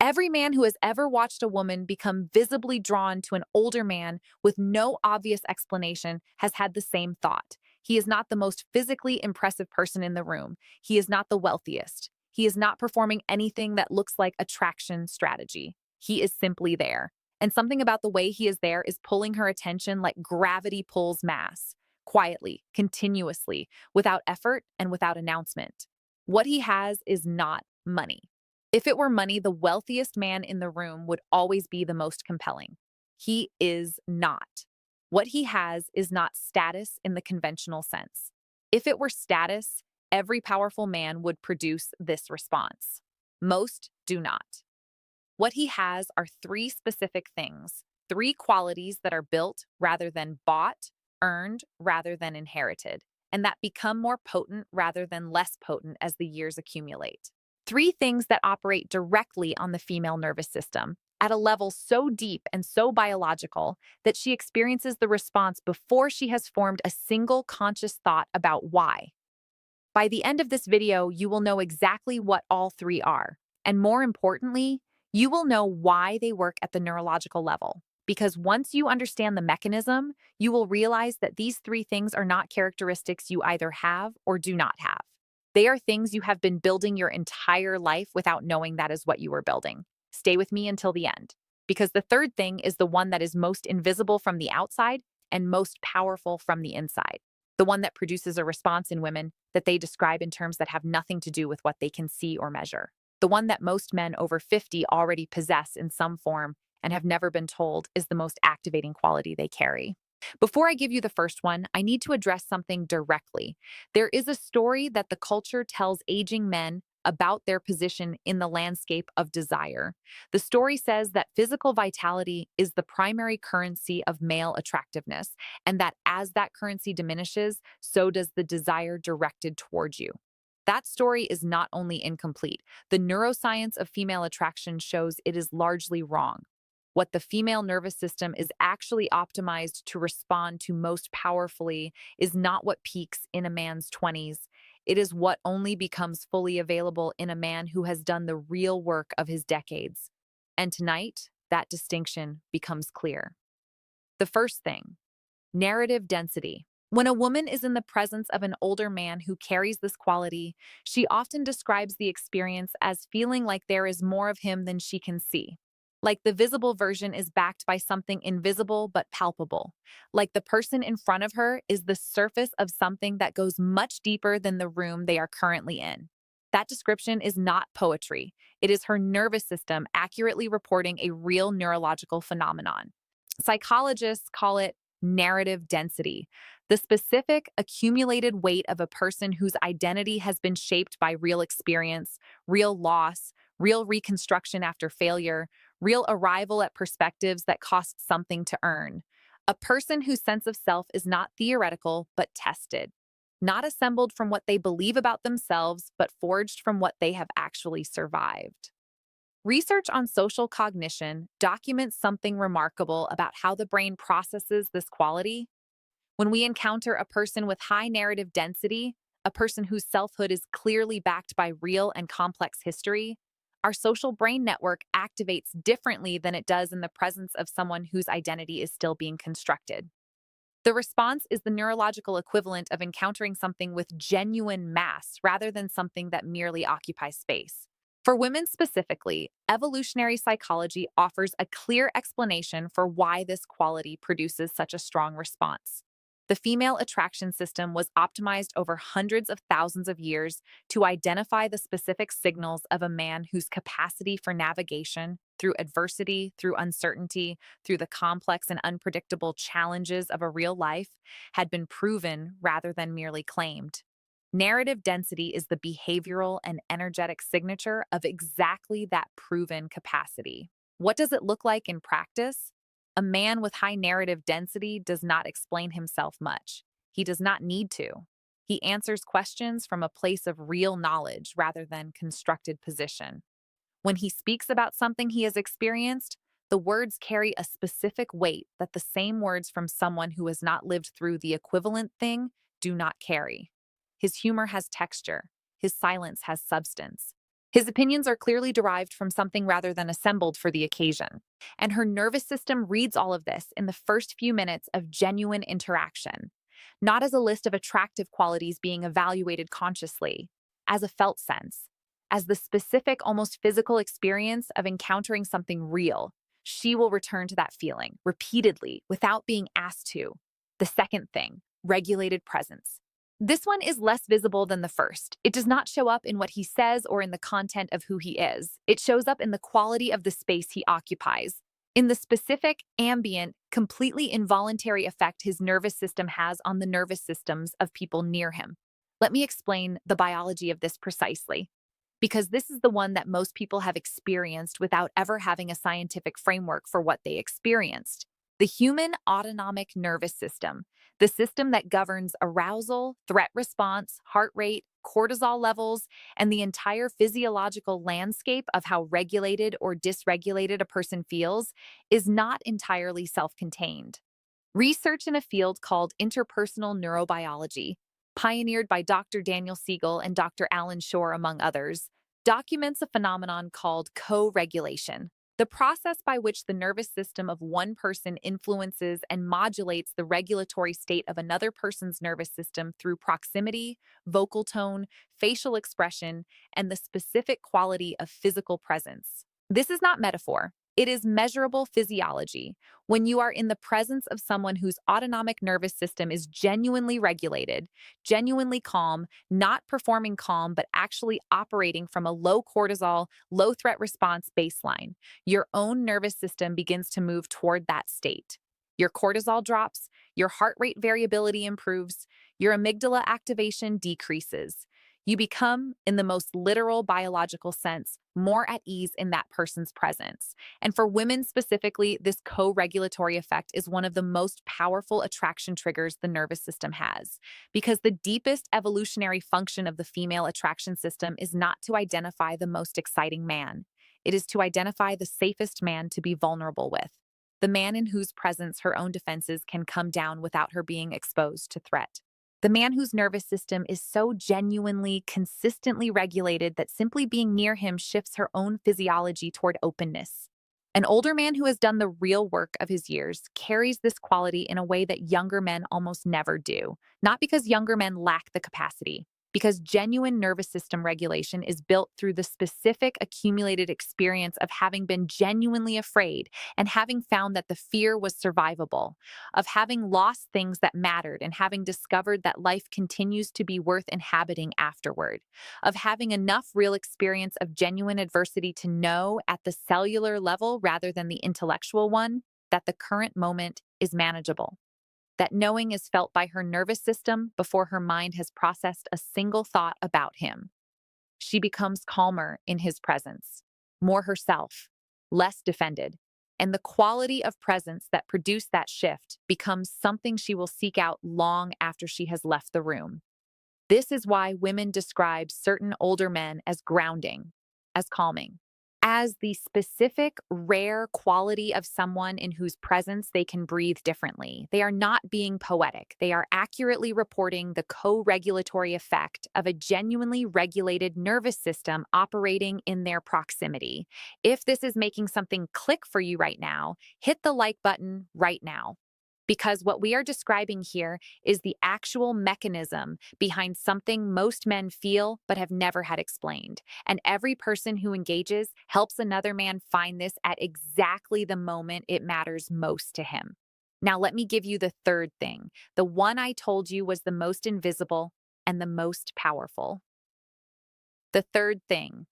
Every man who has ever watched a woman become visibly drawn to an older man with no obvious explanation has had the same thought. He is not the most physically impressive person in the room. He is not the wealthiest. He is not performing anything that looks like attraction strategy. He is simply there. And something about the way he is there is pulling her attention like gravity pulls mass, quietly, continuously, without effort and without announcement. What he has is not money. If it were money, the wealthiest man in the room would always be the most compelling. He is not. What he has is not status in the conventional sense. If it were status, every powerful man would produce this response. Most do not. What he has are three specific things, three qualities that are built rather than bought, earned rather than inherited, and that become more potent rather than less potent as the years accumulate. Three things that operate directly on the female nervous system at a level so deep and so biological that she experiences the response before she has formed a single conscious thought about why. By the end of this video, you will know exactly what all three are. And more importantly, you will know why they work at the neurological level. Because once you understand the mechanism, you will realize that these three things are not characteristics you either have or do not have. They are things you have been building your entire life without knowing that is what you were building. Stay with me until the end. Because the third thing is the one that is most invisible from the outside and most powerful from the inside. The one that produces a response in women that they describe in terms that have nothing to do with what they can see or measure. The one that most men over 50 already possess in some form and have never been told is the most activating quality they carry. Before I give you the first one, I need to address something directly. There is a story that the culture tells aging men about their position in the landscape of desire. The story says that physical vitality is the primary currency of male attractiveness, and that as that currency diminishes, so does the desire directed towards you. That story is not only incomplete, the neuroscience of female attraction shows it is largely wrong. What the female nervous system is actually optimized to respond to most powerfully is not what peaks in a man's 20s. It is what only becomes fully available in a man who has done the real work of his decades. And tonight, that distinction becomes clear. The first thing, narrative density. When a woman is in the presence of an older man who carries this quality, she often describes the experience as feeling like there is more of him than she can see. Like the visible version is backed by something invisible but palpable. Like the person in front of her is the surface of something that goes much deeper than the room they are currently in. That description is not poetry. It is her nervous system accurately reporting a real neurological phenomenon. Psychologists call it narrative density, the specific accumulated weight of a person whose identity has been shaped by real experience, real loss, real reconstruction after failure, real arrival at perspectives that cost something to earn. A person whose sense of self is not theoretical, but tested. Not assembled from what they believe about themselves, but forged from what they have actually survived. Research on social cognition documents something remarkable about how the brain processes this quality. When we encounter a person with high narrative density, a person whose selfhood is clearly backed by real and complex history, our social brain network activates differently than it does in the presence of someone whose identity is still being constructed. The response is the neurological equivalent of encountering something with genuine mass rather than something that merely occupies space. For women specifically, evolutionary psychology offers a clear explanation for why this quality produces such a strong response. The female attraction system was optimized over hundreds of thousands of years to identify the specific signals of a man whose capacity for navigation through adversity, through uncertainty, through the complex and unpredictable challenges of a real life had been proven rather than merely claimed. Narrative density is the behavioral and energetic signature of exactly that proven capacity. What does it look like in practice? A man with high narrative density does not explain himself much. He does not need to. He answers questions from a place of real knowledge rather than constructed position. When he speaks about something he has experienced, the words carry a specific weight that the same words from someone who has not lived through the equivalent thing do not carry. His humor has texture. His silence has substance. His opinions are clearly derived from something rather than assembled for the occasion. And her nervous system reads all of this in the first few minutes of genuine interaction, not as a list of attractive qualities being evaluated consciously, as a felt sense, as the specific, almost physical experience of encountering something real. She will return to that feeling repeatedly without being asked to. The second thing, regulated presence. This one is less visible than the first. It does not show up in what he says or in the content of who he is. It shows up in the quality of the space he occupies, in the specific, ambient, completely involuntary effect his nervous system has on the nervous systems of people near him. Let me explain the biology of this precisely, because this is the one that most people have experienced without ever having a scientific framework for what they experienced. The human autonomic nervous system, the system that governs arousal, threat response, heart rate, cortisol levels, and the entire physiological landscape of how regulated or dysregulated a person feels, is not entirely self-contained. Research in a field called interpersonal neurobiology, pioneered by Dr. Daniel Siegel and Dr. Alan Shore, among others, documents a phenomenon called co-regulation, the process by which the nervous system of one person influences and modulates the regulatory state of another person's nervous system through proximity, vocal tone, facial expression, and the specific quality of physical presence. This is not metaphor. It is measurable physiology. When you are in the presence of someone whose autonomic nervous system is genuinely regulated, genuinely calm, not performing calm, but actually operating from a low cortisol, low threat response baseline, your own nervous system begins to move toward that state. Your cortisol drops, your heart rate variability improves, your amygdala activation decreases. You become, in the most literal biological sense, more at ease in that person's presence. And for women specifically, this co-regulatory effect is one of the most powerful attraction triggers the nervous system has, because the deepest evolutionary function of the female attraction system is not to identify the most exciting man. It is to identify the safest man to be vulnerable with, the man in whose presence her own defenses can come down without her being exposed to threat. The man whose nervous system is so genuinely, consistently regulated that simply being near him shifts her own physiology toward openness. An older man who has done the real work of his years carries this quality in a way that younger men almost never do, not because younger men lack the capacity, because genuine nervous system regulation is built through the specific accumulated experience of having been genuinely afraid and having found that the fear was survivable, of having lost things that mattered and having discovered that life continues to be worth inhabiting afterward, of having enough real experience of genuine adversity to know at the cellular level rather than the intellectual one that the current moment is manageable. That knowing is felt by her nervous system before her mind has processed a single thought about him. She becomes calmer in his presence, more herself, less defended, and the quality of presence that produced that shift becomes something she will seek out long after she has left the room. This is why women describe certain older men as grounding, as calming, as the specific, rare quality of someone in whose presence they can breathe differently. They are not being poetic. They are accurately reporting the co-regulatory effect of a genuinely regulated nervous system operating in their proximity. If this is making something click for you right now, hit the like button right now, because what we are describing here is the actual mechanism behind something most men feel but have never had explained. And every person who engages helps another man find this at exactly the moment it matters most to him. Now, let me give you the third thing, the one I told you was the most invisible and the most powerful. The third thing,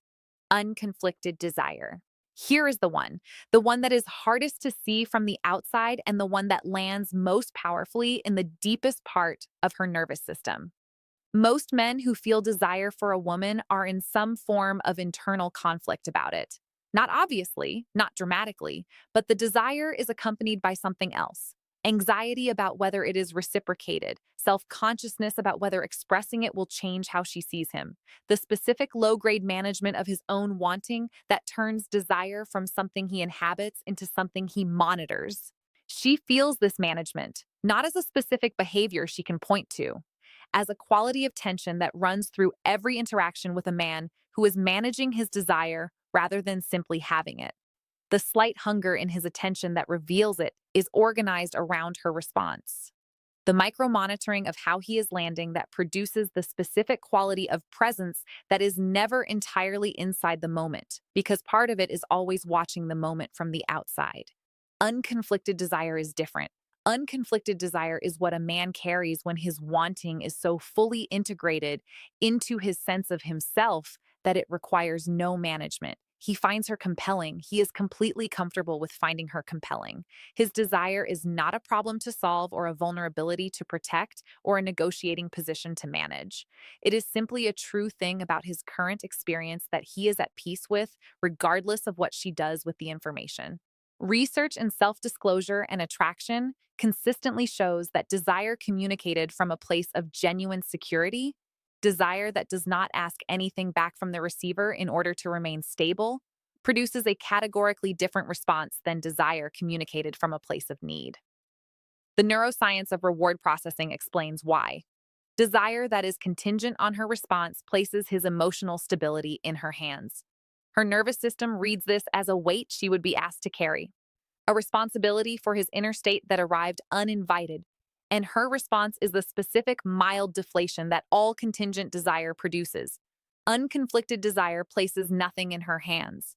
unconflicted desire. Here is the one that is hardest to see from the outside and the one that lands most powerfully in the deepest part of her nervous system. Most men who feel desire for a woman are in some form of internal conflict about it. Not obviously, not dramatically, but the desire is accompanied by something else. Anxiety about whether it is reciprocated, self-consciousness about whether expressing it will change how she sees him, the specific low-grade management of his own wanting that turns desire from something he inhabits into something he monitors. She feels this management, not as a specific behavior she can point to, as a quality of tension that runs through every interaction with a man who is managing his desire rather than simply having it. The slight hunger in his attention that reveals it is organized around her response. The micromonitoring of how he is landing that produces the specific quality of presence that is never entirely inside the moment, because part of it is always watching the moment from the outside. Unconflicted desire is different. Unconflicted desire is what a man carries when his wanting is so fully integrated into his sense of himself that it requires no management. He finds her compelling. He is completely comfortable with finding her compelling. His desire is not a problem to solve or a vulnerability to protect or a negotiating position to manage. It is simply a true thing about his current experience that he is at peace with, regardless of what she does with the information. Research in self disclosure and attraction consistently shows that desire communicated from a place of genuine security, desire that does not ask anything back from the receiver in order to remain stable, produces a categorically different response than desire communicated from a place of need. The neuroscience of reward processing explains why. Desire that is contingent on her response places his emotional stability in her hands. Her nervous system reads this as a weight she would be asked to carry, a responsibility for his inner state that arrived uninvited, and her response is the specific mild deflation that all contingent desire produces. Unconflicted desire places nothing in her hands.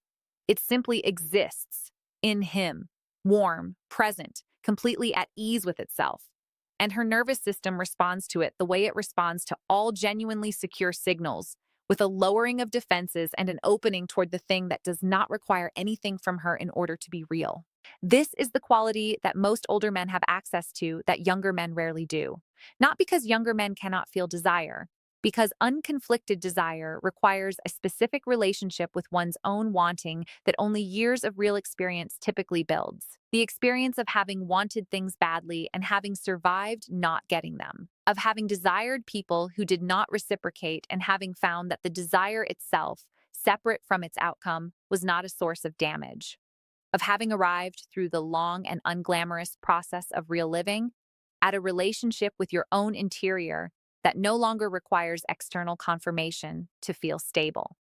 It simply exists in him, warm, present, completely at ease with itself. And her nervous system responds to it the way it responds to all genuinely secure signals, with a lowering of defenses and an opening toward the thing that does not require anything from her in order to be real. This is the quality that most older men have access to that younger men rarely do. Not because younger men cannot feel desire, because unconflicted desire requires a specific relationship with one's own wanting that only years of real experience typically builds. The experience of having wanted things badly and having survived not getting them, of having desired people who did not reciprocate and having found that the desire itself, separate from its outcome, was not a source of damage, of having arrived through the long and unglamorous process of real living at a relationship with your own interior that no longer requires external confirmation to feel stable.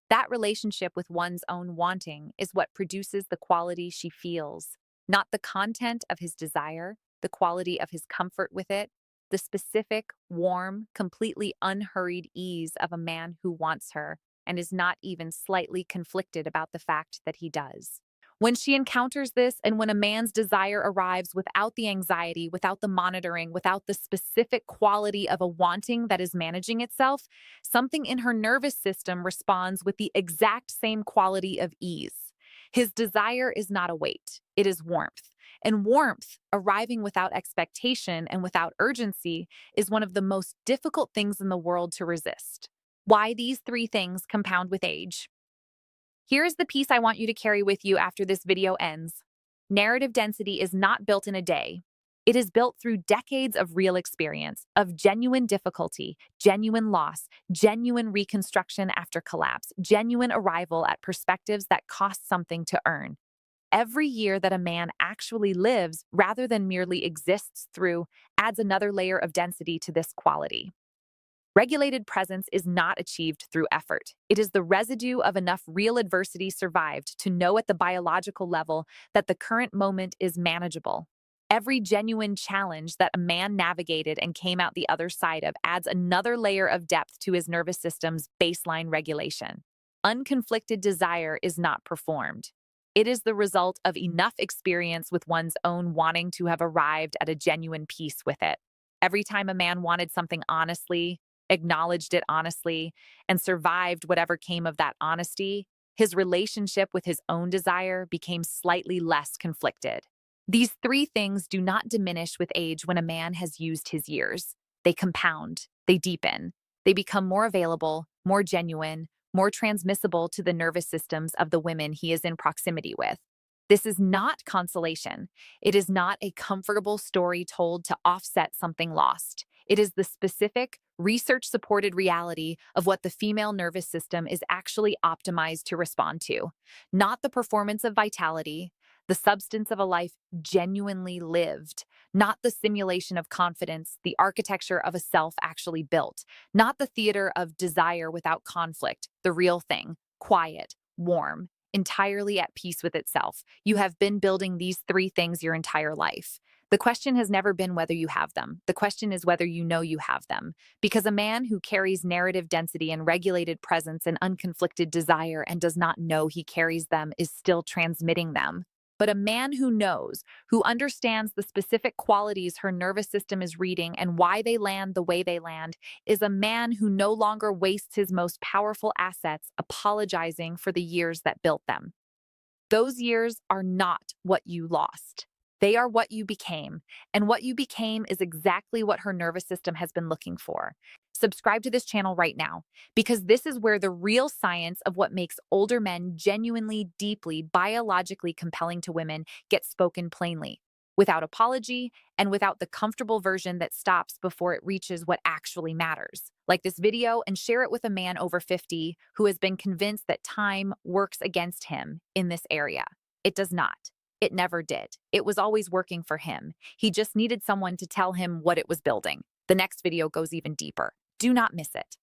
That relationship with one's own wanting is what produces the quality she feels, not the content of his desire, the quality of his comfort with it, the specific, warm, completely unhurried ease of a man who wants her and is not even slightly conflicted about the fact that he does. When she encounters this, and when a man's desire arrives without the anxiety, without the monitoring, without the specific quality of a wanting that is managing itself, something in her nervous system responds with the exact same quality of ease. His desire is not a weight, it is warmth. And warmth, arriving without expectation and without urgency, is one of the most difficult things in the world to resist. Why these three things compound with age. Here's the piece I want you to carry with you after this video ends. Narrative density is not built in a day. It is built through decades of real experience, of genuine difficulty, genuine loss, genuine reconstruction after collapse, genuine arrival at perspectives that cost something to earn. Every year that a man actually lives, rather than merely exists through, adds another layer of density to this quality. Regulated presence is not achieved through effort. It is the residue of enough real adversity survived to know at the biological level that the current moment is manageable. Every genuine challenge that a man navigated and came out the other side of adds another layer of depth to his nervous system's baseline regulation. Unconflicted desire is not performed. It is the result of enough experience with one's own wanting to have arrived at a genuine peace with it. Every time a man wanted something honestly, acknowledged it honestly, and survived whatever came of that honesty, his relationship with his own desire became slightly less conflicted. These three things do not diminish with age when a man has used his years. They compound, they deepen, they become more available, more genuine, more transmissible to the nervous systems of the women he is in proximity with. This is not consolation. It is not a comfortable story told to offset something lost. It is the specific, research-supported reality of what the female nervous system is actually optimized to respond to, not the performance of vitality, the substance of a life genuinely lived, not the simulation of confidence, the architecture of a self actually built, not the theater of desire without conflict, the real thing, quiet, warm, entirely at peace with itself. You have been building these three things your entire life. The question has never been whether you have them. The question is whether you know you have them. Because a man who carries narrative density and regulated presence and unconflicted desire and does not know he carries them is still transmitting them. But a man who knows, who understands the specific qualities her nervous system is reading and why they land the way they land, is a man who no longer wastes his most powerful assets apologizing for the years that built them. Those years are not what you lost. They are what you became. And what you became is exactly what her nervous system has been looking for. Subscribe to this channel right now, because this is where the real science of what makes older men genuinely, deeply, biologically compelling to women gets spoken plainly, without apology and without the comfortable version that stops before it reaches what actually matters. Like this video and share it with a man over 50 who has been convinced that time works against him in this area. It does not. It never did. It was always working for him. He just needed someone to tell him what it was building. The next video goes even deeper. Do not miss it.